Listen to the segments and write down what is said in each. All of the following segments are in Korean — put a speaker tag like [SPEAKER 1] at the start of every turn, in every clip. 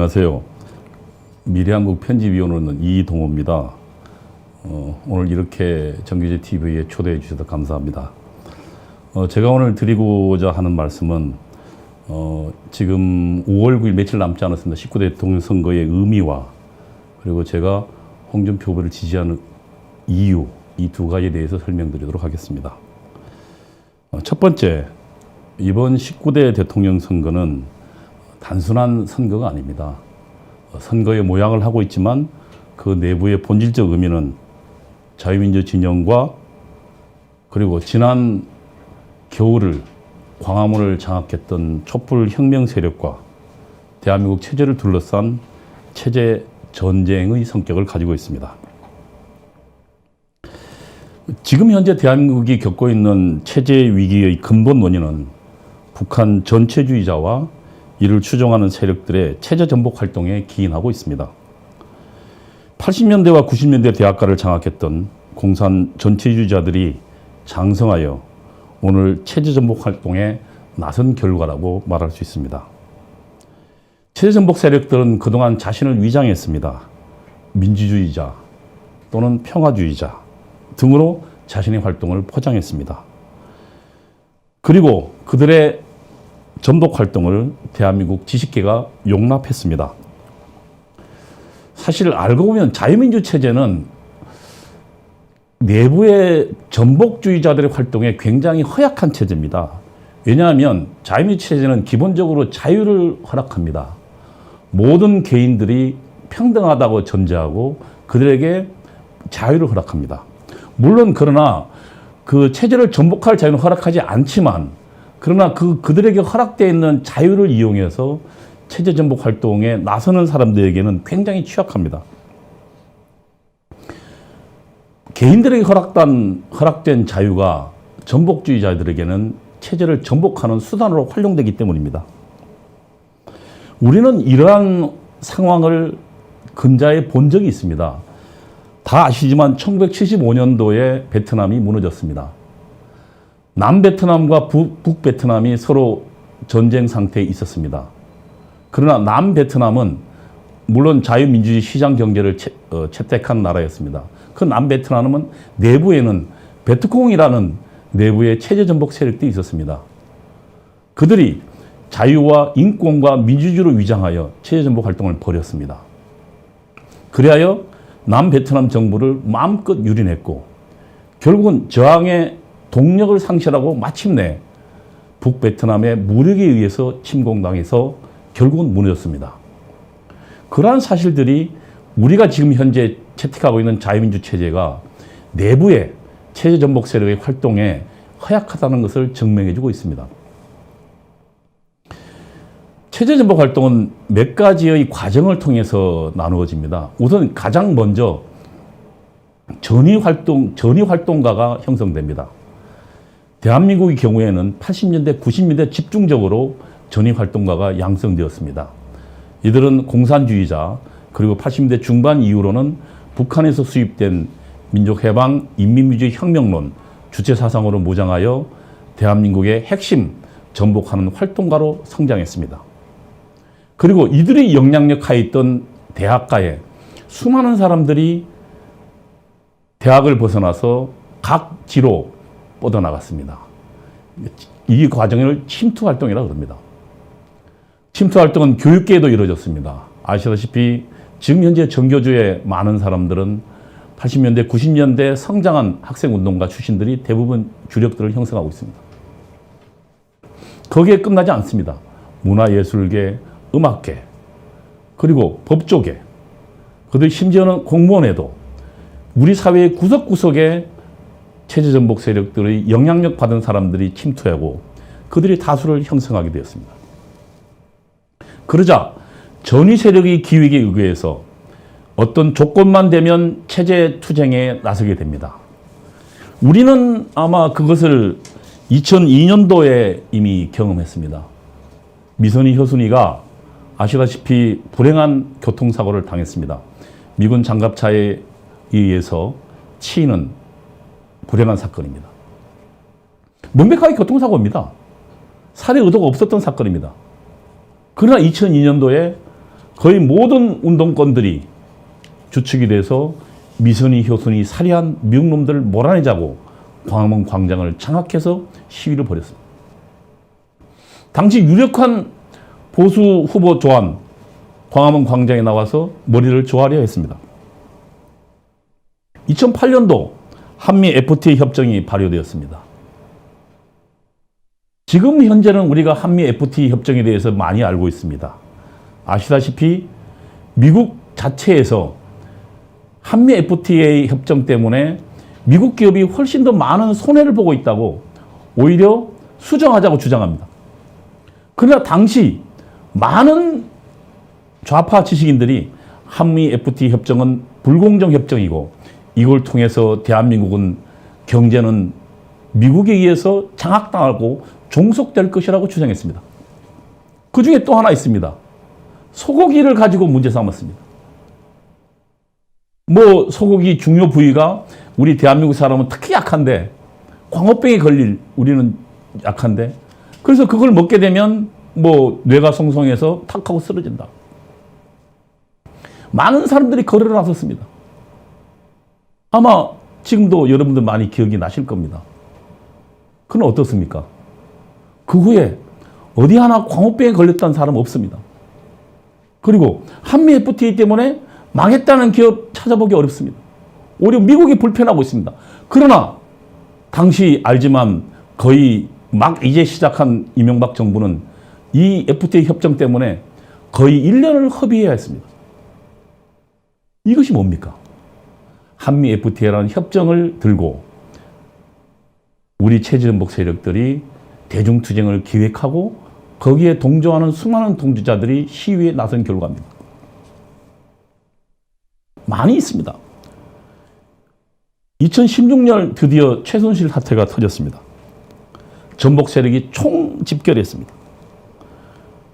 [SPEAKER 1] 안녕하세요. 미래한국 편집위원으로는 이동호입니다. 오늘 이렇게 정규제 TV에 초대해 주셔서 감사합니다. 제가 오늘 드리고자 하는 말씀은 지금 5월 9일 며칠 남지 않았습니다. 19대 대통령 선거의 의미와 그리고 제가 홍준표 후보를 지지하는 이유, 이 두 가지에 대해서 설명드리도록 하겠습니다. 첫 번째, 이번 19대 대통령 선거는 단순한 선거가 아닙니다. 선거의 모양을 하고 있지만 그 내부의 본질적 의미는 자유민주 진영과 그리고 지난 겨울을 광화문을 장악했던 촛불 혁명 세력과 대한민국 체제를 둘러싼 체제 전쟁의 성격을 가지고 있습니다. 지금 현재 대한민국이 겪고 있는 체제 위기의 근본 원인은 북한 전체주의자와 이를 추종하는 세력들의 체제 전복 활동에 기인하고 있습니다. 80년대와 90년대 대학가를 장악했던 공산 전체주의자들이 장성하여 오늘 체제 전복 활동에 나선 결과라고 말할 수 있습니다. 체제 전복 세력들은 그동안 자신을 위장했습니다. 민주주의자 또는 평화주의자 등으로 자신의 활동을 포장했습니다. 그리고 그들의 전복 활동을 대한민국 지식계가 용납했습니다. 사실 알고 보면 자유민주 체제는 내부의 전복주의자들의 활동에 굉장히 허약한 체제입니다. 왜냐하면 자유민주 체제는 기본적으로 자유를 허락합니다. 모든 개인들이 평등하다고 전제하고 그들에게 자유를 허락합니다. 물론 그러나 그 체제를 전복할 자유는 허락하지 않지만 그러나 그들에게 허락되어 있는 자유를 이용해서 체제 전복 활동에 나서는 사람들에게는 굉장히 취약합니다. 개인들에게 허락된 자유가 전복주의자들에게는 체제를 전복하는 수단으로 활용되기 때문입니다. 우리는 이러한 상황을 근자에 본 적이 있습니다. 다 아시지만 1975년도에 베트남이 무너졌습니다. 남베트남과 북베트남이 서로 전쟁 상태에 있었습니다. 그러나 남베트남은 물론 자유민주주의 시장 경제를 채택한 나라였습니다. 그 남베트남은 내부에는 베트콩이라는 내부의 체제 전복 세력들이 있었습니다. 그들이 자유와 인권과 민주주의로 위장하여 체제 전복 활동을 벌였습니다. 그리하여 남베트남 정부를 마음껏 유린했고 결국은 저항의 동력을 상실하고 마침내 북베트남의 무력에 의해서 침공당해서 결국은 무너졌습니다. 그러한 사실들이 우리가 지금 현재 채택하고 있는 자유민주 체제가 내부의 체제 전복 세력의 활동에 허약하다는 것을 증명해주고 있습니다. 체제 전복 활동은 몇 가지의 과정을 통해서 나누어집니다. 우선 가장 먼저 전위 활동가가 형성됩니다. 대한민국의 경우에는 80년대, 90년대 집중적으로 전위 활동가가 양성되었습니다. 이들은 공산주의자 그리고 80년대 중반 이후로는 북한에서 수입된 민족해방, 인민주의 혁명론, 주체사상으로 무장하여 대한민국의 핵심 전복하는 활동가로 성장했습니다. 그리고 이들의 영향력 하에 있던 대학가에 수많은 사람들이 대학을 벗어나서 각지로 뻗어나갔습니다. 이 과정을 침투활동이라고 합니다. 침투활동은 교육계에도 이루어졌습니다. 아시다시피 지금 현재 정교조의 많은 사람들은 80년대, 90년대 성장한 학생운동가 출신들이 대부분 주력들을 형성하고 있습니다. 거기에 끝나지 않습니다. 문화예술계, 음악계, 그리고 법조계, 그들 심지어는 공무원에도 우리 사회의 구석구석에 체제 전복 세력들의 영향력 받은 사람들이 침투하고 그들이 다수를 형성하게 되었습니다. 그러자 전위 세력의 기획에 의해서 어떤 조건만 되면 체제 투쟁에 나서게 됩니다. 우리는 아마 그것을 2002년도에 이미 경험했습니다. 미선희 효순이가 아시다시피 불행한 교통사고를 당했습니다. 미군 장갑차에 의해서 치이는 불행한 사건입니다. 명백하게 교통사고입니다. 살해 의도가 없었던 사건입니다. 그러나 2002년도에 거의 모든 운동권들이 주축이 돼서 미선이, 효순이 살해한 미국 놈들을 몰아내자고 광화문 광장을 장악해서 시위를 벌였습니다. 당시 유력한 보수 후보 조안 광화문 광장에 나와서 머리를 조아려 했습니다. 2008년도 한미 FTA 협정이 발효되었습니다. 지금 현재는 우리가 한미 FTA 협정에 대해서 많이 알고 있습니다. 아시다시피 미국 자체에서 한미 FTA 협정 때문에 미국 기업이 훨씬 더 많은 손해를 보고 있다고 오히려 수정하자고 주장합니다. 그러나 당시 많은 좌파 지식인들이 한미 FTA 협정은 불공정 협정이고 이걸 통해서 대한민국은 경제는 미국에 의해서 장악당하고 종속될 것이라고 주장했습니다. 그 중에 또 하나 있습니다. 소고기를 가지고 문제 삼았습니다. 소고기 중요 부위가 우리 대한민국 사람은 특히 약한데 광우병에 걸릴 우리는 약한데 그래서 그걸 먹게 되면 뇌가 송송해서 탁 하고 쓰러진다. 많은 사람들이 거래를 나섰습니다. 아마 지금도 여러분들 많이 기억이 나실 겁니다. 그건 어떻습니까? 그 후에 어디 하나 광우병에 걸렸다는 사람 없습니다. 그리고 한미 FTA 때문에 망했다는 기업 찾아보기 어렵습니다. 오히려 미국이 불편하고 있습니다. 그러나 당시 알지만 거의 막 이제 시작한 이명박 정부는 이 FTA 협정 때문에 거의 1년을 허비해야 했습니다. 이것이 뭡니까? 한미 FTA라는 협정을 들고 우리 체제전복 세력들이 대중투쟁을 기획하고 거기에 동조하는 수많은 동조자들이 시위에 나선 결과입니다. 많이 있습니다. 2016년 드디어 최순실 사태가 터졌습니다. 전복 세력이 총집결했습니다.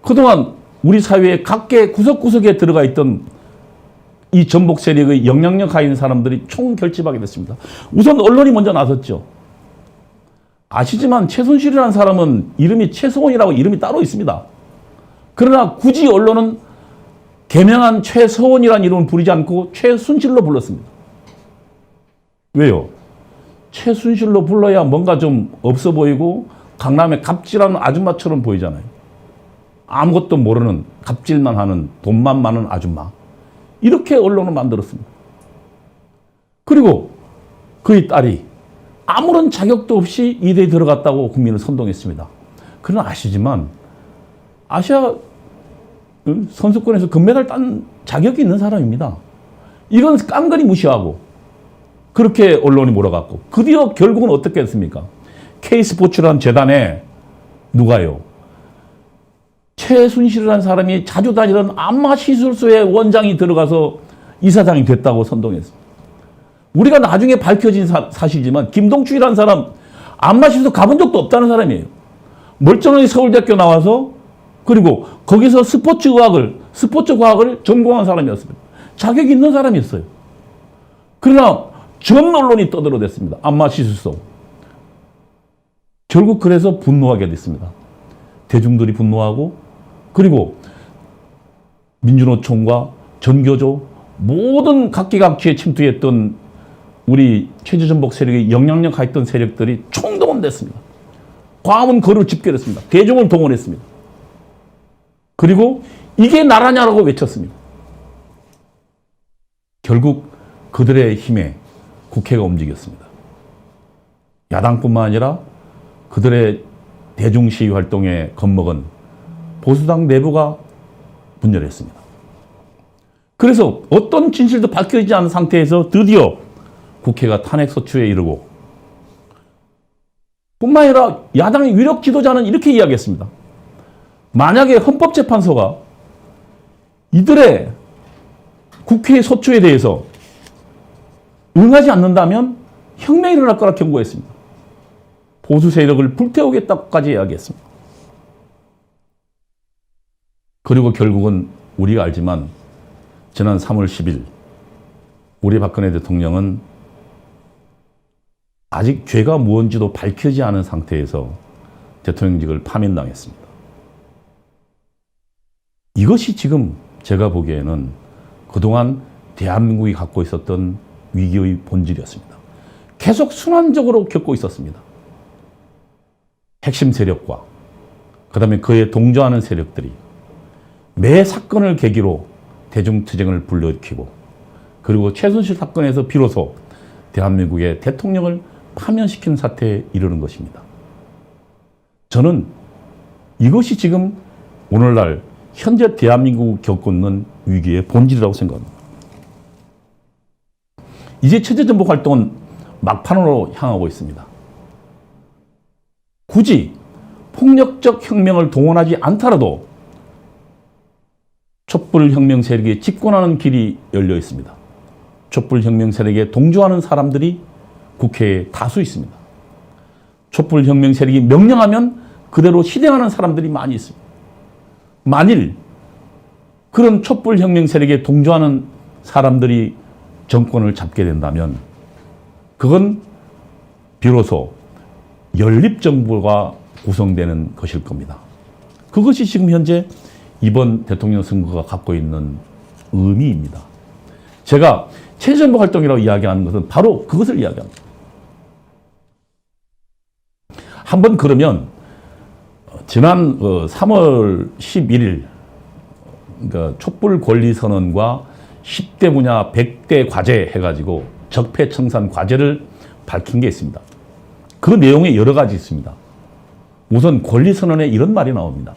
[SPEAKER 1] 그동안 우리 사회의 각계 구석구석에 들어가 있던 이 전복 세력의 영향력 가진 사람들이 총결집하게 됐습니다. 우선 언론이 먼저 나섰죠. 아시지만 최순실이라는 사람은 이름이 최서원이라고 이름이 따로 있습니다. 그러나 굳이 언론은 개명한 최서원이라는 이름을 부르지 않고 최순실로 불렀습니다. 왜요? 최순실로 불러야 뭔가 좀 없어 보이고 강남의 갑질하는 아줌마처럼 보이잖아요. 아무것도 모르는 갑질만 하는 돈만 많은 아줌마. 이렇게 언론을 만들었습니다. 그리고 그의 딸이 아무런 자격도 없이 이대에 들어갔다고 국민을 선동했습니다. 그러나 아시지만 아시아 선수권에서 금메달 딴 자격이 있는 사람입니다. 이건 깡그리 무시하고 그렇게 언론이 몰아갔고 드디어 결국은 어떻게 했습니까? K스포츠라는 재단에 누가요? 최순실이라는 사람이 자주 다니던 안마시술소의 원장이 들어가서 이사장이 됐다고 선동했습니다. 우리가 나중에 밝혀진 사실이지만 김동춘이라는 사람 안마시술소 가본 적도 없다는 사람이에요. 멀쩡하게 서울대학교 나와서 그리고 거기서 스포츠 과학을 전공한 사람이었습니다. 자격이 있는 사람이었어요. 그러나 전 언론이 떠들어댔습니다. 안마시술소. 결국 그래서 분노하게 됐습니다. 대중들이 분노하고 그리고 민주노총과 전교조 모든 각기각지에 침투했던 우리 체제전복 세력의 영향력 가했던 세력들이 총동원됐습니다. 광화문 거리를 집결했습니다. 대중을 동원했습니다. 그리고 이게 나라냐라고 외쳤습니다. 결국 그들의 힘에 국회가 움직였습니다. 야당뿐만 아니라 그들의 대중시위 활동에 겁먹은 보수당 내부가 분열했습니다. 그래서 어떤 진실도 밝혀지지 않은 상태에서 드디어 국회가 탄핵소추에 이르고 뿐만 아니라 야당의 유력 지도자는 이렇게 이야기했습니다. 만약에 헌법재판소가 이들의 국회의 소추에 대해서 응하지 않는다면 혁명이 일어날 거라 경고했습니다. 보수 세력을 불태우겠다고까지 이야기했습니다. 그리고 결국은 우리가 알지만 지난 3월 10일 우리 박근혜 대통령은 아직 죄가 무언지도 밝혀지지 않은 상태에서 대통령직을 파면당했습니다. 이것이 지금 제가 보기에는 그동안 대한민국이 갖고 있었던 위기의 본질이었습니다. 계속 순환적으로 겪고 있었습니다. 핵심 세력과 그다음에 그에 동조하는 세력들이 매 사건을 계기로 대중투쟁을 불러일으키고 그리고 최순실 사건에서 비로소 대한민국의 대통령을 파면시키는 사태에 이르는 것입니다. 저는 이것이 지금 오늘날 현재 대한민국이 겪고 있는 위기의 본질이라고 생각합니다. 이제 체제전복 활동은 막판으로 향하고 있습니다. 굳이 폭력적 혁명을 동원하지 않더라도 촛불혁명 세력이 집권하는 길이 열려 있습니다. 촛불혁명 세력에 동조하는 사람들이 국회에 다수 있습니다. 촛불혁명 세력이 명령하면 그대로 실행하는 사람들이 많이 있습니다. 만일 그런 촛불혁명 세력에 동조하는 사람들이 정권을 잡게 된다면 그건 비로소 연립정부가 구성되는 것일 겁니다. 그것이 지금 현재 이번 대통령 선거가 갖고 있는 의미입니다. 제가 체제전복 활동이라고 이야기하는 것은 바로 그것을 이야기합니다. 한번 그러면 지난 3월 11일 그러니까 촛불 권리 선언과 10대 분야 100대 과제 해가지고 적폐청산 과제를 밝힌 게 있습니다. 그 내용에 여러 가지 있습니다. 우선 권리 선언에 이런 말이 나옵니다.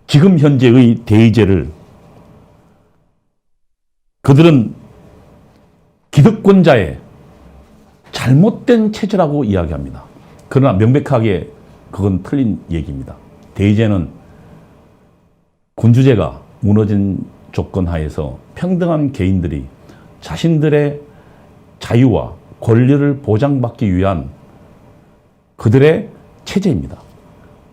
[SPEAKER 1] 지금 현재의 대의제를 그들은 기득권자의 잘못된 체제라고 이야기합니다. 그러나 명백하게 그건 틀린 얘기입니다. 대의제는 군주제가 무너진 조건 하에서 평등한 개인들이 자신들의 자유와 권리를 보장받기 위한 그들의 체제입니다.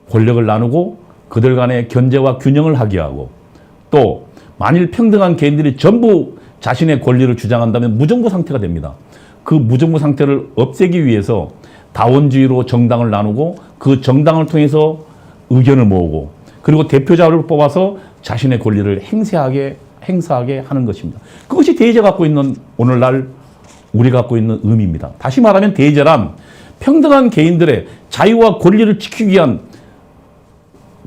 [SPEAKER 1] 권력을 나누고 그들 간의 견제와 균형을 하게 하고 또 만일 평등한 개인들이 전부 자신의 권리를 주장한다면 무정부 상태가 됩니다. 그 무정부 상태를 없애기 위해서 다원주의로 정당을 나누고 그 정당을 통해서 의견을 모으고 그리고 대표자를 뽑아서 자신의 권리를 행사하게 하는 것입니다. 그것이 대의제가 갖고 있는 오늘날 우리가 갖고 있는 의미입니다. 다시 말하면 대의제란 평등한 개인들의 자유와 권리를 지키기 위한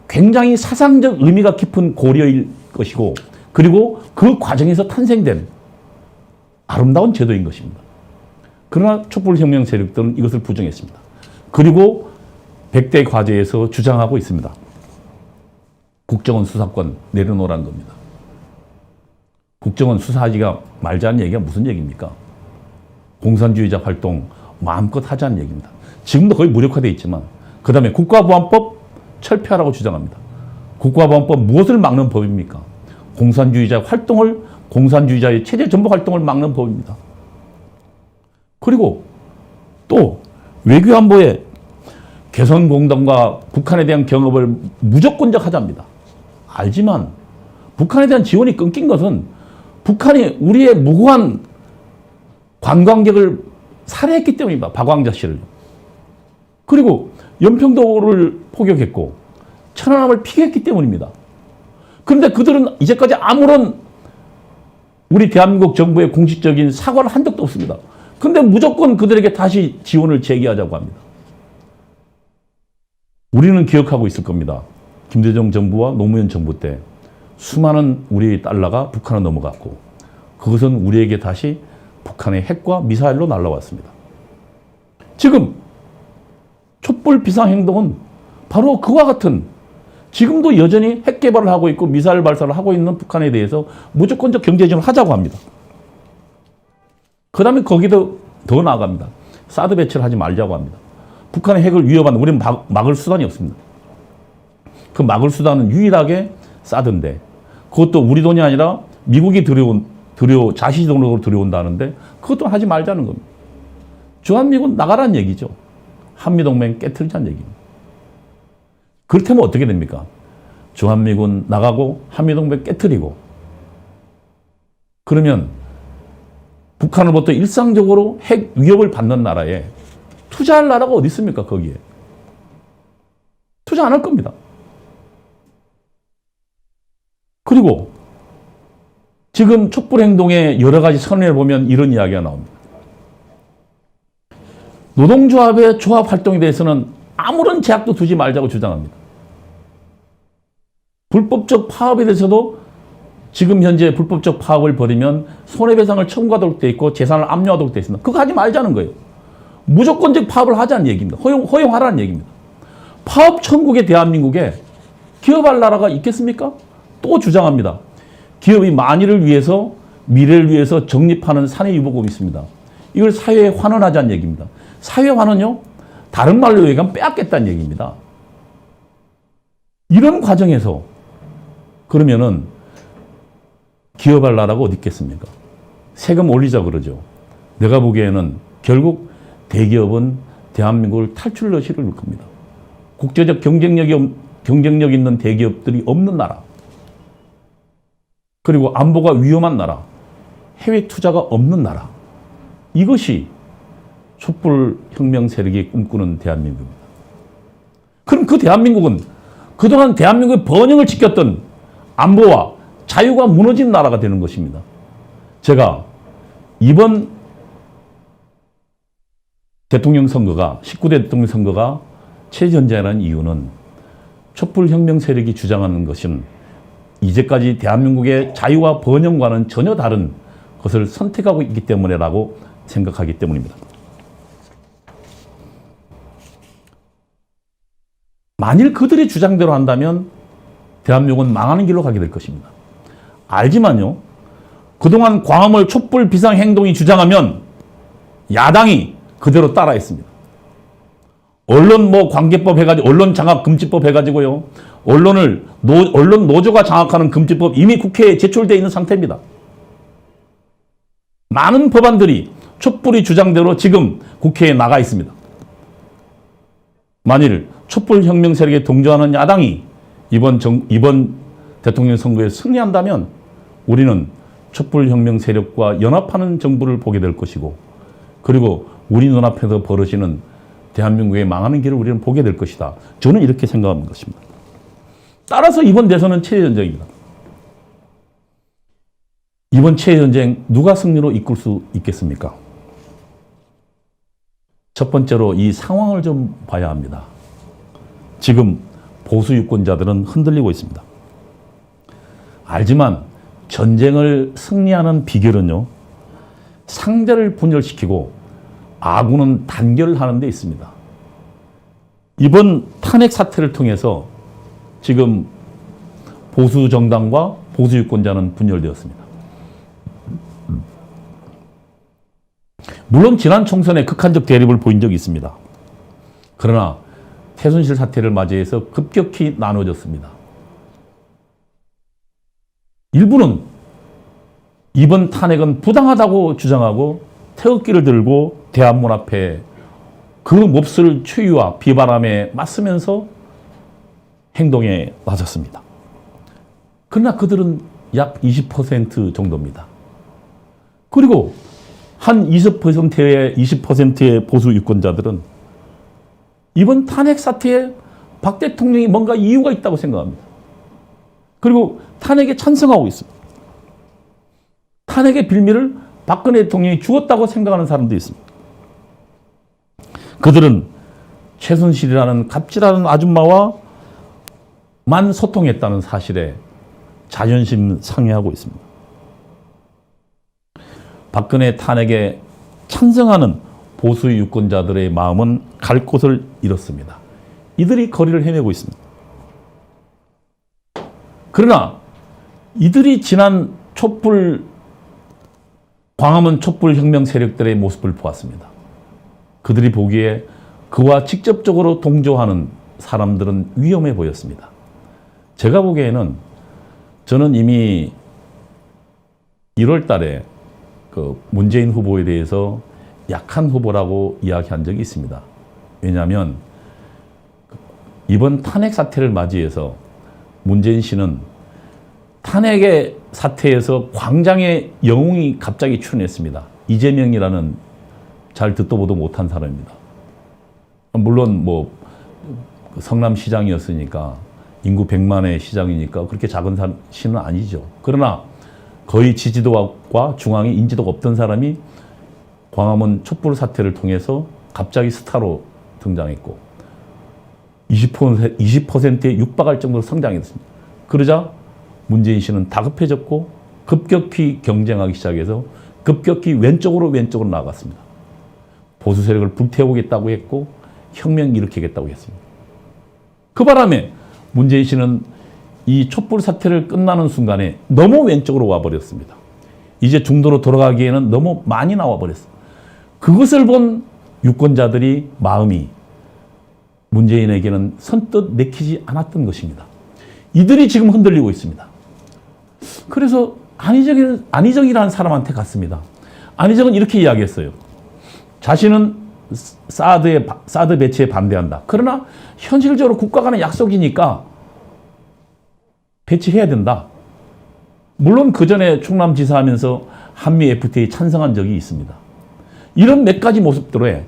[SPEAKER 1] 굉장히 사상적 의미가 깊은 고려일 것이고 그리고 그 과정에서 탄생된 아름다운 제도인 것입니다. 그러나 촛불혁명 세력들은 이것을 부정했습니다. 그리고 100대 과제에서 주장하고 있습니다. 국정원 수사권 내려놓으라는 겁니다. 국정원 수사하지가 말자는 얘기가 무슨 얘기입니까? 공산주의자 활동 마음껏 하자는 얘기입니다. 지금도 거의 무력화되어 있지만 그 다음에 국가보안법 철폐하라고 주장합니다. 국가보안법 무엇을 막는 법입니까? 공산주의자 활동을 공산주의자의 체제 전복 활동을 막는 법입니다. 그리고 또 외교안보에 개성공단과 북한에 대한 경협을 무조건적 하자입니다. 알지만 북한에 대한 지원이 끊긴 것은 북한이 우리의 무고한 관광객을 살해했기 때문입니다. 박광자 씨를. 그리고 연평도를 포격했고 천안함을 피격했기 때문입니다. 그런데 그들은 이제까지 아무런 우리 대한민국 정부의 공식적인 사과를 한 적도 없습니다. 그런데 무조건 그들에게 다시 지원을 제기하자고 합니다. 우리는 기억하고 있을 겁니다. 김대중 정부와 노무현 정부 때 수많은 우리의 달러가 북한으로 넘어갔고 그것은 우리에게 다시 북한의 핵과 미사일로 날아왔습니다. 지금 촛불 비상행동은 바로 그와 같은 지금도 여전히 핵 개발을 하고 있고 미사일 발사를 하고 있는 북한에 대해서 무조건적 경제 지원을 하자고 합니다. 그 다음에 거기도 더 나아갑니다. 사드 배치를 하지 말자고 합니다. 북한의 핵을 위협하는 우리는 막을 수단이 없습니다. 그 막을 수단은 유일하게 사드인데 그것도 우리 돈이 아니라 미국이 자시 돈으로 들여온다는데 그것도 하지 말자는 겁니다. 주한미군 나가라는 얘기죠. 한미동맹 깨트리자는 얘기입니다. 그렇다면 어떻게 됩니까? 주한미군 나가고 한미동맹 깨트리고 그러면 북한으로부터 일상적으로 핵 위협을 받는 나라에 투자할 나라가 어디 있습니까? 거기에. 투자 안 할 겁니다. 그리고 지금 촛불행동의 여러 가지 선언을 보면 이런 이야기가 나옵니다. 노동조합의 조합 활동에 대해서는 아무런 제약도 두지 말자고 주장합니다. 불법적 파업에 대해서도 지금 현재 불법적 파업을 벌이면 손해배상을 청구하도록 돼 있고 재산을 압류하도록 돼 있습니다. 그거 하지 말자는 거예요. 무조건적 파업을 하자는 얘기입니다. 허용하라는 얘기입니다. 파업 천국의 대한민국에 기업할 나라가 있겠습니까? 또 주장합니다. 기업이 만일을 위해서 미래를 위해서 적립하는 사내유보금이 있습니다. 이걸 사회에 환원하자는 얘기입니다. 사회 환원요? 다른 말로 얘기하면 빼앗겠다는 얘기입니다. 이런 과정에서 그러면은 기업할 나라가 어디 있겠습니까? 세금 올리자 그러죠. 내가 보기에는 결국 대기업은 대한민국을 탈출로 시를 겁니다. 국제적 경쟁력 있는 대기업들이 없는 나라. 그리고 안보가 위험한 나라. 해외 투자가 없는 나라. 이것이 촛불혁명 세력이 꿈꾸는 대한민국입니다. 그럼 그 대한민국은 그동안 대한민국의 번영을 지켰던 안보와 자유가 무너진 나라가 되는 것입니다. 제가 이번 대통령 선거가 19대 대통령 선거가 최전쟁이라는 이유는 촛불혁명 세력이 주장하는 것은 이제까지 대한민국의 자유와 번영과는 전혀 다른 것을 선택하고 있기 때문이라고 생각하기 때문입니다. 만일 그들의 주장대로 한다면 대한민국은 망하는 길로 가게 될 것입니다. 알지만요, 그동안 광화문 촛불 비상 행동이 주장하면 야당이 그대로 따라했습니다. 언론 관계법 해가지고, 언론 장악 금지법 해가지고요, 언론 노조가 장악하는 금지법 이미 국회에 제출되어 있는 상태입니다. 많은 법안들이 촛불이 주장대로 지금 국회에 나가 있습니다. 만일 촛불혁명 세력에 동조하는 야당이 이번 대통령 선거에 승리한다면 우리는 촛불혁명 세력과 연합하는 정부를 보게 될 것이고, 그리고 우리 눈앞에서 벌어지는 대한민국의 망하는 길을 우리는 보게 될 것이다. 저는 이렇게 생각하는 것입니다. 따라서 이번 대선은 체제전쟁입니다. 이번 체제전쟁 누가 승리로 이끌 수 있겠습니까? 첫 번째로 이 상황을 좀 봐야 합니다. 지금 보수 유권자들은 흔들리고 있습니다. 알지만 전쟁을 승리하는 비결은요, 상대를 분열시키고 아군은 단결하는 데 있습니다. 이번 탄핵 사태를 통해서 지금 보수 정당과 보수 유권자는 분열되었습니다. 물론 지난 총선에 극한적 대립을 보인 적이 있습니다. 그러나 최순실 사태를 맞이해서 급격히 나눠졌습니다. 일부는 이번 탄핵은 부당하다고 주장하고 태극기를 들고 대한문 앞에 그 몹쓸 추위와 비바람에 맞서면서 행동에 나섰습니다. 그러나 그들은 약 20% 정도입니다. 그리고 한 20%의 보수 유권자들은 이번 탄핵 사태에 박 대통령이 뭔가 이유가 있다고 생각합니다. 그리고 탄핵에 찬성하고 있습니다. 탄핵의 빌미를 박근혜 대통령이 주었다고 생각하는 사람도 있습니다. 그들은 최순실이라는 갑질하는 아줌마와만 소통했다는 사실에 자존심 상해하고 있습니다. 박근혜 탄핵에 찬성하는 보수 유권자들의 마음은 갈 곳을 잃었습니다. 이들이 거리를 헤매고 있습니다. 그러나 이들이 지난 광화문 촛불혁명 세력들의 모습을 보았습니다. 그들이 보기에 그와 직접적으로 동조하는 사람들은 위험해 보였습니다. 제가 보기에는 저는 이미 1월 달에 그 문재인 후보에 대해서 약한 후보라고 이야기한 적이 있습니다. 왜냐하면 이번 탄핵 사태를 맞이해서 문재인 씨는 탄핵의 사태에서 광장의 영웅이 갑자기 출연했습니다. 이재명이라는 잘 듣도 보도 못한 사람입니다. 물론 성남시장이었으니까 인구 100만의 시장이니까 그렇게 작은 시는 아니죠. 그러나 거의 지지도와 중앙에 인지도가 없던 사람이 광화문 촛불 사태를 통해서 갑자기 스타로 등장했고 20%에 육박할 정도로 성장했습니다. 그러자 문재인 씨는 다급해졌고 급격히 경쟁하기 시작해서 급격히 왼쪽으로 나아갔습니다. 보수 세력을 불태우겠다고 했고 혁명 일으키겠다고 했습니다. 그 바람에 문재인 씨는 이 촛불 사태를 끝나는 순간에 너무 왼쪽으로 와버렸습니다. 이제 중도로 돌아가기에는 너무 많이 나와버렸어요. 그것을 본 유권자들이 마음이 문재인에게는 선뜻 내키지 않았던 것입니다. 이들이 지금 흔들리고 있습니다. 그래서 안희정이라는 사람한테 갔습니다. 안희정은 이렇게 이야기했어요. 자신은 사드 배치에 반대한다. 그러나 현실적으로 국가 간의 약속이니까 배치해야 된다. 물론 그 전에 충남지사 하면서 한미 FTA 찬성한 적이 있습니다. 이런 몇 가지 모습들에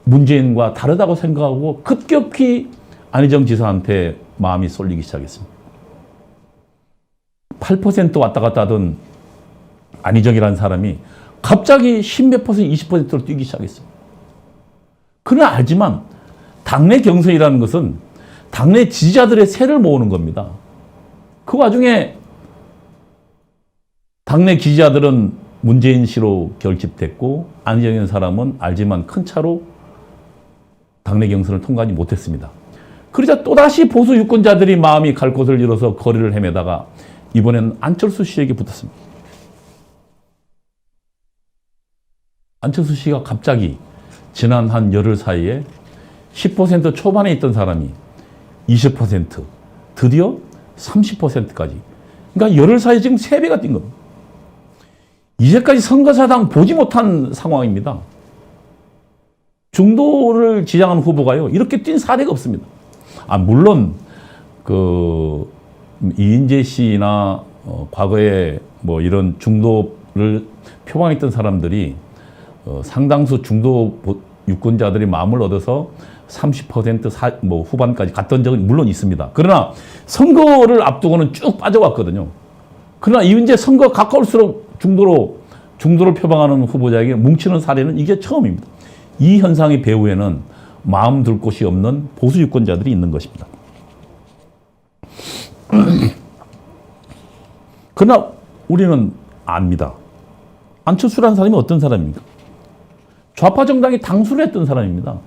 [SPEAKER 1] 문재인과 다르다고 생각하고 급격히 안희정 지사한테 마음이 쏠리기 시작했습니다. 8% 왔다 갔다 하던 안희정이라는 사람이 갑자기 10몇 %, 20%로 뛰기 시작했어요. 그러나 알지만 당내 경선이라는 것은 당내 지지자들의 세를 모으는 겁니다. 그 와중에 당내 지지자들은 문재인 씨로 결집됐고 안희정이라는 사람은 알지만 큰 차로 당내 경선을 통과하지 못했습니다. 그러자 또다시 보수 유권자들이 마음이 갈 곳을 잃어서 거리를 헤매다가 이번엔 안철수 씨에게 붙었습니다. 안철수 씨가 갑자기 지난 한 열흘 사이에 10% 초반에 있던 사람이 20%, 드디어 30%까지. 그러니까 열흘 사이에 지금 3배가 뛴 겁니다. 이제까지 선거사당 보지 못한 상황입니다. 중도를 지향하는 후보가요, 이렇게 뛴 사례가 없습니다. 물론, 이인재 씨나, 과거에 뭐 이런 중도를 표방했던 사람들이, 상당수 중도 유권자들이 마음을 얻어서 30% 후반까지 갔던 적은 물론 있습니다. 그러나 선거를 앞두고는 쭉 빠져왔거든요. 그러나 이제 선거 가까울수록 중도를 표방하는 후보자에게 뭉치는 사례는 이게 처음입니다. 이 현상의 배후에는 마음 둘 곳이 없는 보수 유권자들이 있는 것입니다. 그러나 우리는 압니다. 안철수라는 사람이 어떤 사람입니까? 좌파 정당이 당수를 했던 사람입니다.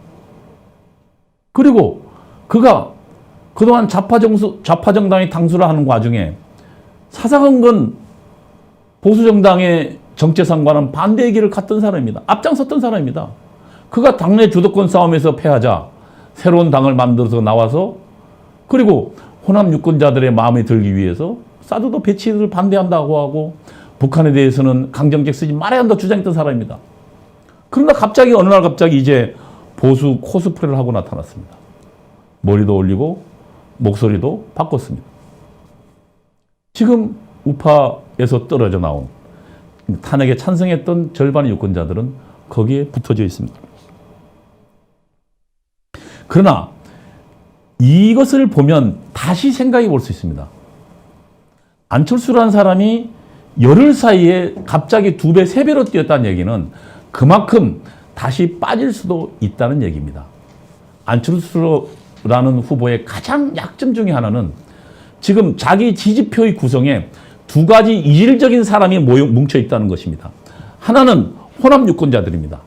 [SPEAKER 1] 그리고 그가 그동안 좌파 정당이 당수를 하는 과정에 사사건건 보수 정당의 정체성과는 반대의 길을 갔던 사람입니다. 앞장섰던 사람입니다. 그가 당내 주도권 싸움에서 패하자 새로운 당을 만들어서 나와서 그리고 호남 유권자들의 마음에 들기 위해서 사드도 배치를 반대한다고 하고 북한에 대해서는 강정책 쓰지 말아야 한다 주장했던 사람입니다. 그러나 갑자기 어느 날 갑자기 이제 보수 코스프레를 하고 나타났습니다. 머리도 올리고 목소리도 바꿨습니다. 지금 우파에서 떨어져 나온 탄핵에 찬성했던 절반의 유권자들은 거기에 붙어져 있습니다. 그러나 이것을 보면 다시 생각해 볼 수 있습니다. 안철수라는 사람이 열흘 사이에 갑자기 2배, 3배로 뛰었다는 얘기는 그만큼 다시 빠질 수도 있다는 얘기입니다. 안철수라는 후보의 가장 약점 중에 하나는 지금 자기 지지표의 구성에 2가지 이질적인 사람이 뭉쳐 있다는 것입니다. 하나는 호남 유권자들입니다.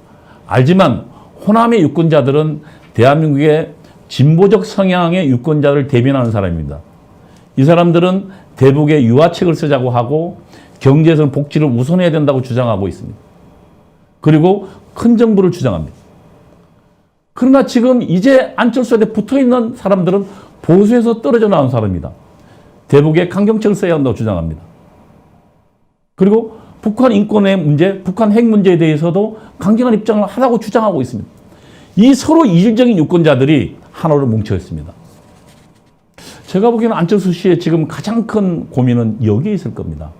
[SPEAKER 1] 알지만 호남의 유권자들은 대한민국의 진보적 성향의 유권자를 대변하는 사람입니다. 이 사람들은 대북에 유화책을 쓰자고 하고 경제에서는 복지를 우선해야 된다고 주장하고 있습니다. 그리고 큰 정부를 주장합니다. 그러나 지금 이제 안철수한테 붙어있는 사람들은 보수에서 떨어져 나온 사람입니다. 대북에 강경책을 써야 한다고 주장합니다. 그리고 북한 인권의 문제, 북한 핵 문제에 대해서도 강경한 입장을 하라고 주장하고 있습니다. 이 서로 이질적인 유권자들이 하나로 뭉쳐 있습니다. 제가 보기에는 안철수 씨의 지금 가장 큰 고민은 여기에 있을 겁니다.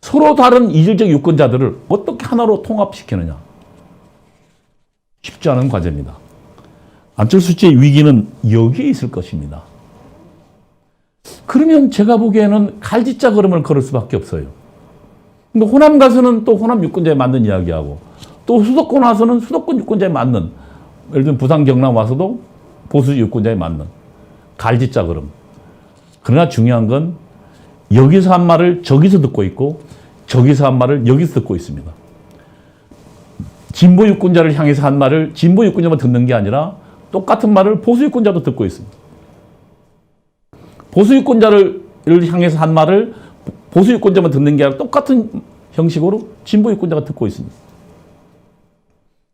[SPEAKER 1] 서로 다른 이질적 유권자들을 어떻게 하나로 통합시키느냐. 쉽지 않은 과제입니다. 안철수 씨의 위기는 여기에 있을 것입니다. 그러면 제가 보기에는 갈지자 걸음을 걸을 수밖에 없어요. 근데 호남 가서는 또 호남 유권자에 맞는 이야기하고, 또 수도권 와서는 수도권 유권자에 맞는, 예를 들면 부산 경남 와서도 보수 유권자에 맞는 갈지자 걸음. 그러나 중요한 건 여기서 한 말을 저기서 듣고 있고, 저기서 한 말을 여기서 듣고 있습니다. 진보 유권자를 향해서 한 말을 진보 유권자만 듣는 게 아니라 똑같은 말을 보수 유권자도 듣고 있습니다. 보수 유권자를 향해서 한 말을 보수 유권자만 듣는 게 아니라 똑같은 형식으로 진보 유권자가 듣고 있습니다.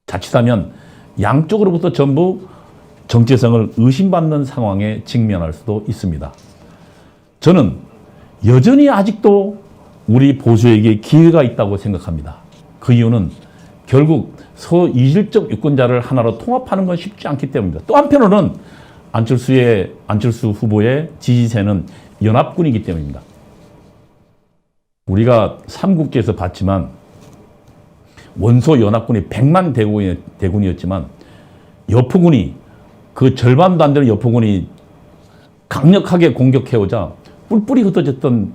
[SPEAKER 1] 자칫하면 양쪽으로부터 전부 정체성을 의심받는 상황에 직면할 수도 있습니다. 저는 여전히 아직도 우리 보수에게 기회가 있다고 생각합니다. 그 이유는 결국 소이질적 유권자를 하나로 통합하는 건 쉽지 않기 때문입니다. 또 한편으로는 안철수 후보의 지지세는 연합군이기 때문입니다. 우리가 삼국지에서 봤지만 원소 연합군이 100만 대군이었지만 여포군이 그 절반도 안 되는 여포군이 강력하게 공격해오자 뿔뿔이 흩어졌던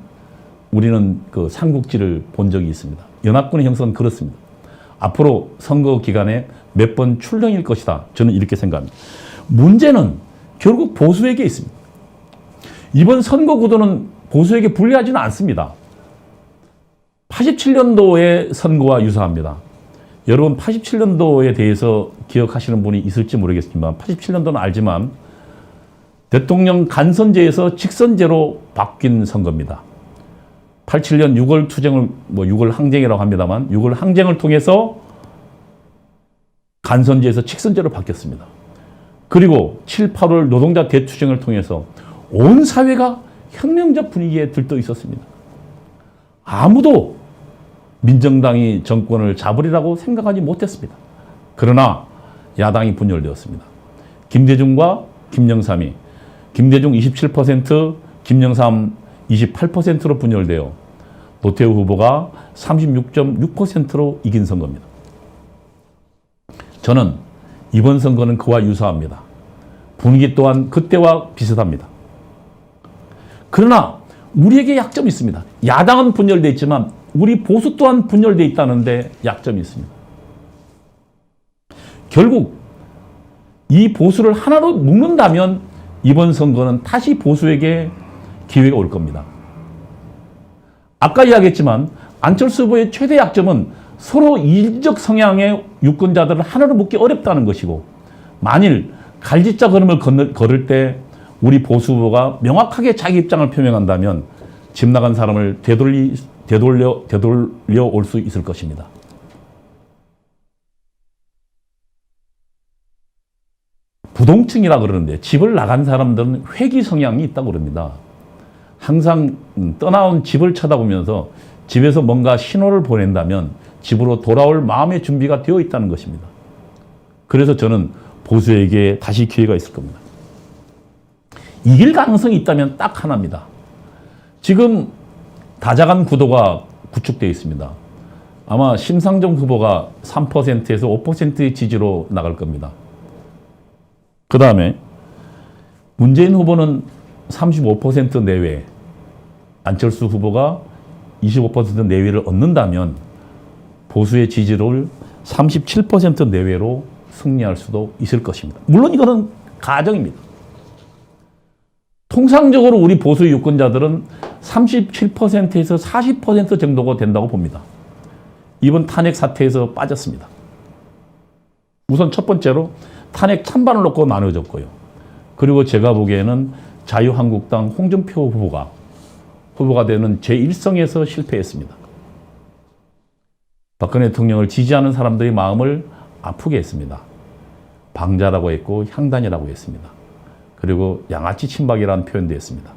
[SPEAKER 1] 우리는 그 삼국지를 본 적이 있습니다. 연합군의 형성은 그렇습니다. 앞으로 선거 기간에 몇 번 출렁일 것이다. 저는 이렇게 생각합니다. 문제는 결국 보수에게 있습니다. 이번 선거 구도는 보수에게 불리하지는 않습니다. 87년도의 선거와 유사합니다. 여러분 87년도에 대해서 기억하시는 분이 있을지 모르겠지만 87년도는 알지만 대통령 간선제에서 직선제로 바뀐 선거입니다. 87년 6월 투쟁을 6월 항쟁이라고 합니다만 6월 항쟁을 통해서 간선제에서 직선제로 바뀌었습니다. 그리고 7, 8월 노동자 대투쟁을 통해서 온 사회가 혁명적 분위기에 들떠 있었습니다. 아무도 민정당이 정권을 잡으리라고 생각하지 못했습니다. 그러나 야당이 분열되었습니다. 김대중과 김영삼이 김대중 27%, 김영삼 28%로 분열되어 노태우 후보가 36.6%로 이긴 선거입니다. 저는 이번 선거는 그와 유사합니다. 분위기 또한 그때와 비슷합니다. 그러나 우리에게 약점이 있습니다. 야당은 분열되어 있지만 우리 보수 또한 분열되어 있다는데 약점이 있습니다. 결국 이 보수를 하나로 묶는다면 이번 선거는 다시 보수에게 기회가 올 겁니다. 아까 이야기했지만 안철수 후보의 최대 약점은 서로 이질적 성향의 유권자들을 하나로 묶기 어렵다는 것이고, 만일 갈지자 걸음을 걸을 때 우리 보수 후보가 명확하게 자기 입장을 표명한다면 집 나간 사람을 되돌려 올 수 있을 것입니다. 부동층이라 그러는데 집을 나간 사람들은 회귀 성향이 있다고 그럽니다. 항상 떠나온 집을 쳐다보면서 집에서 뭔가 신호를 보낸다면 집으로 돌아올 마음의 준비가 되어 있다는 것입니다. 그래서 저는 보수에게 다시 기회가 있을 겁니다. 이길 가능성이 있다면 딱 하나입니다. 지금 다자간 구도가 구축되어 있습니다. 아마 심상정 후보가 3%에서 5%의 지지로 나갈 겁니다. 그 다음에 문재인 후보는 35% 내외, 안철수 후보가 25% 내외를 얻는다면 보수의 지지를 37% 내외로 승리할 수도 있을 것입니다. 물론 이거는 가정입니다. 통상적으로 우리 보수 유권자들은 37%에서 40% 정도가 된다고 봅니다. 이번 탄핵 사태에서 빠졌습니다. 우선 첫 번째로 탄핵 찬반을 놓고 나눠졌고요. 그리고 제가 보기에는 자유한국당 홍준표 후보가 되는 제1성에서 실패했습니다. 박근혜 대통령을 지지하는 사람들의 마음을 아프게 했습니다. 방자라고 했고 향단이라고 했습니다. 그리고 양아치 친박이라는 표현도 했습니다.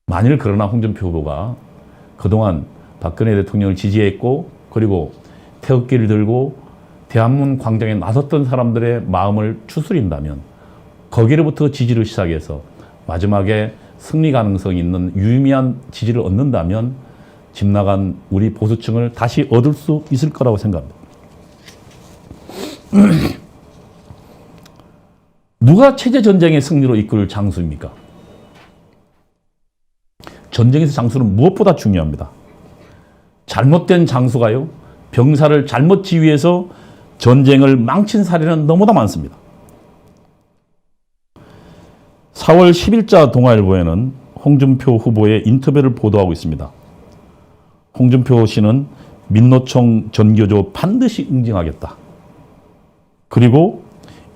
[SPEAKER 1] 만일 그러나 홍준표 후보가 그동안 박근혜 대통령을 지지했고 그리고 태극기를 들고 대한문 광장에 나섰던 사람들의 마음을 추스린다면 거기로부터 지지를 시작해서 마지막에 승리 가능성이 있는 유의미한 지지를 얻는다면 집 나간 우리 보수층을 다시 얻을 수 있을 거라고 생각합니다. 누가 체제전쟁의 승리로 이끌 장수입니까? 전쟁에서 장수는 무엇보다 중요합니다. 잘못된 장수가요, 병사를 잘못 지휘해서 전쟁을 망친 사례는 너무나 많습니다. 4월 10일자 동아일보에는 홍준표 후보의 인터뷰를 보도하고 있습니다. 홍준표 씨는 민노총 전교조 반드시 응징하겠다. 그리고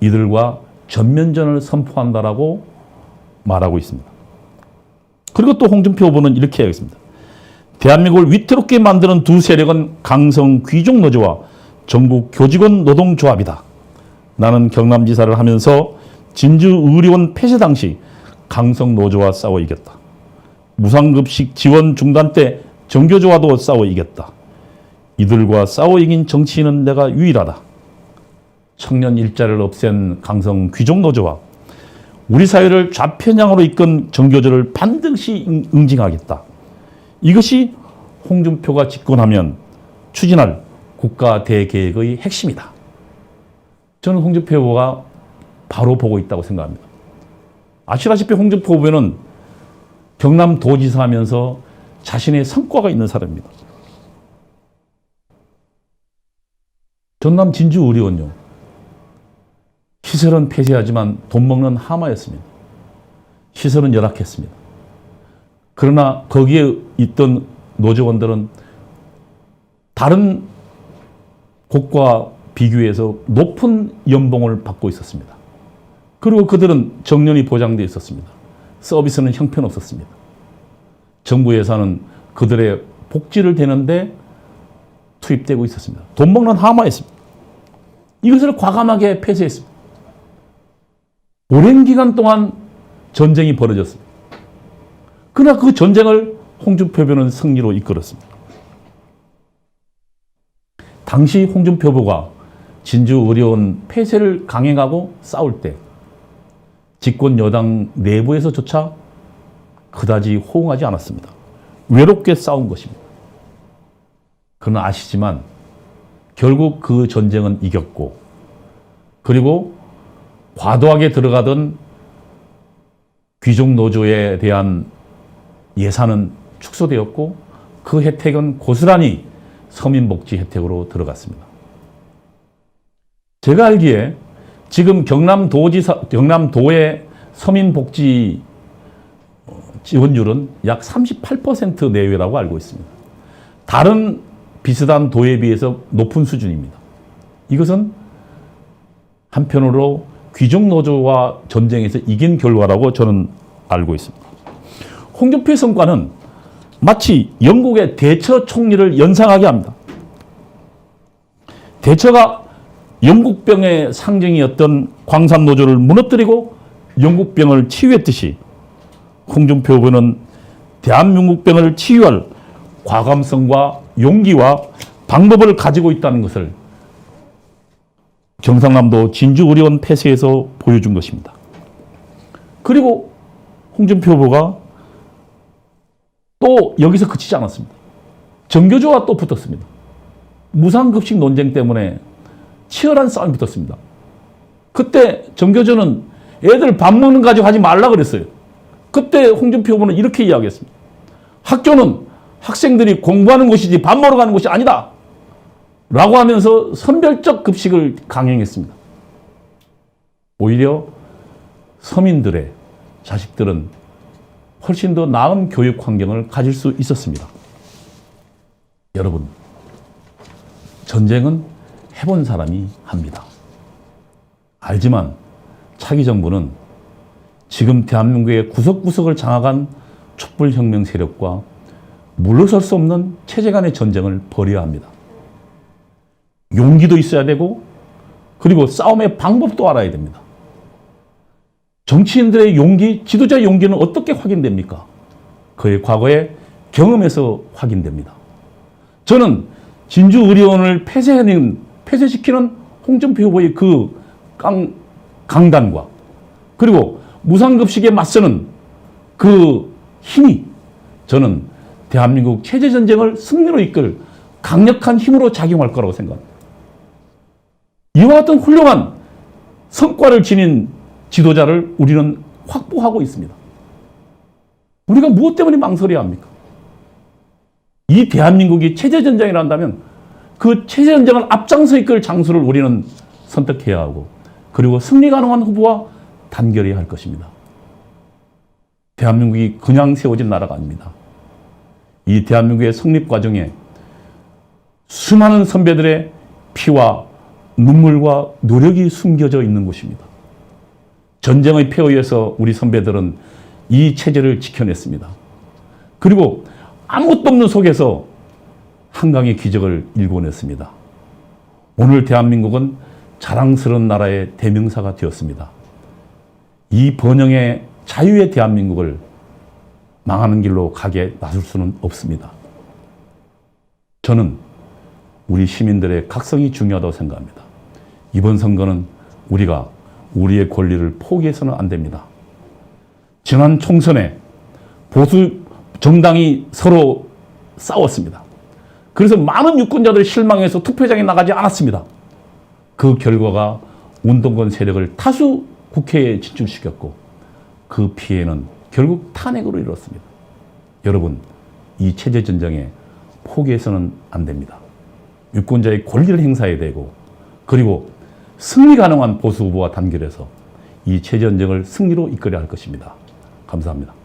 [SPEAKER 1] 이들과 전면전을 선포한다라고 말하고 있습니다. 그리고 또 홍준표 후보는 이렇게 하겠습니다. 대한민국을 위태롭게 만드는 두 세력은 강성 귀족 노조와 전국 교직원 노동조합이다. 나는 경남지사를 하면서 진주의료원 폐쇄 당시 강성 노조와 싸워 이겼다. 무상급식 지원 중단 때 정교조와도 싸워 이겼다. 이들과 싸워 이긴 정치인은 내가 유일하다. 청년 일자리를 없앤 강성 귀족 노조와 우리 사회를 좌편향으로 이끈 정교조를 반드시 응징하겠다. 이것이 홍준표가 집권하면 추진할 국가 대계획의 핵심이다. 저는 홍준표 후보가 바로 보고 있다고 생각합니다. 아시다시피 홍준표 후보는 경남도지사 하면서 자신의 성과가 있는 사람입니다. 전남 진주의료원요. 시설은 폐쇄하지만 돈 먹는 하마였습니다. 시설은 열악했습니다. 그러나 거기에 있던 노조원들은 다른 곳과 비교해서 높은 연봉을 받고 있었습니다. 그리고 그들은 정년이 보장되어 있었습니다. 서비스는 형편없었습니다. 정부 예산은 그들의 복지를 대는데 투입되고 있었습니다. 돈 먹는 하마였습니다. 이것을 과감하게 폐쇄했습니다. 오랜 기간 동안 전쟁이 벌어졌습니다. 그러나 그 전쟁을 홍준표 후보는 승리로 이끌었습니다. 당시 홍준표 후보가 진주의료원 폐쇄를 강행하고 싸울 때 집권 여당 내부에서조차 그다지 호응하지 않았습니다. 외롭게 싸운 것입니다. 그러나 아시지만 결국 그 전쟁은 이겼고, 그리고 과도하게 들어가던 귀족 노조에 대한 예산은 축소되었고, 그 혜택은 고스란히 서민복지 혜택으로 들어갔습니다. 제가 알기에 지금 경남도의 서민복지 지원율은 약 38% 내외라고 알고 있습니다. 다른 비슷한 도에 비해서 높은 수준입니다. 이것은 한편으로 귀족 노조와 전쟁에서 이긴 결과라고 저는 알고 있습니다. 홍준표의 성과는 마치 영국의 대처 총리를 연상하게 합니다. 대처가 영국병의 상징이었던 광산노조를 무너뜨리고 영국병을 치유했듯이 홍준표 후보는 대한민국병을 치유할 과감성과 용기와 방법을 가지고 있다는 것을 경상남도 진주의료원 폐쇄에서 보여준 것입니다. 그리고 홍준표 후보가 또 여기서 그치지 않았습니다. 정교조와 또 붙었습니다. 무상급식 논쟁 때문에 치열한 싸움이 붙었습니다. 그때 정교조는 애들 밥 먹는 거 가지고 하지 말라 그랬어요. 그때 홍준표 후보는 이렇게 이야기했습니다. 학교는 학생들이 공부하는 곳이지 밥 먹으러 가는 곳이 아니다. 라고 하면서 선별적 급식을 강행했습니다. 오히려 서민들의 자식들은 훨씬 더 나은 교육 환경을 가질 수 있었습니다. 여러분, 전쟁은 해본 사람이 합니다. 알지만 차기 정부는 지금 대한민국의 구석구석을 장악한 촛불혁명 세력과 물러설 수 없는 체제 간의 전쟁을 벌여야 합니다. 용기도 있어야 되고, 그리고 싸움의 방법도 알아야 됩니다. 정치인들의 용기, 지도자의 용기는 어떻게 확인됩니까? 그의 과거의 경험에서 확인됩니다. 저는 진주의료원을 폐쇄시키는 홍준표 후보의 그 강단과, 그리고 무상급식에 맞서는 그 힘이 저는 대한민국 체제전쟁을 승리로 이끌 강력한 힘으로 작용할 거라고 생각합니다. 이와 같은 훌륭한 성과를 지닌 지도자를 우리는 확보하고 있습니다. 우리가 무엇 때문에 망설여야 합니까? 이 대한민국이 체제전쟁이라 한다면 그 체제전쟁을 앞장서 이끌 장수를 우리는 선택해야 하고 그리고 승리 가능한 후보와 단결해야 할 것입니다. 대한민국이 그냥 세워진 나라가 아닙니다. 이 대한민국의 성립 과정에 수많은 선배들의 피와 눈물과 노력이 숨겨져 있는 곳입니다. 전쟁의 폐허에서 우리 선배들은 이 체제를 지켜냈습니다. 그리고 아무것도 없는 속에서 한강의 기적을 일궈냈습니다. 오늘 대한민국은 자랑스러운 나라의 대명사가 되었습니다. 이 번영의 자유의 대한민국을 망하는 길로 가게 놔둘 수는 없습니다. 저는 우리 시민들의 각성이 중요하다고 생각합니다. 이번 선거는 우리가 우리의 권리를 포기해서는 안 됩니다. 지난 총선에 보수 정당이 서로 싸웠습니다. 그래서 많은 유권자들이 실망해서 투표장에 나가지 않았습니다. 그 결과가 운동권 세력을 다수 국회에 진출시켰고 그 피해는 결국 탄핵으로 이뤘습니다. 여러분, 이 체제전쟁에 포기해서는 안 됩니다. 유권자의 권리를 행사해야 되고 그리고 승리 가능한 보수 후보와 단결해서 이 체제전쟁을 승리로 이끌어야 할 것입니다. 감사합니다.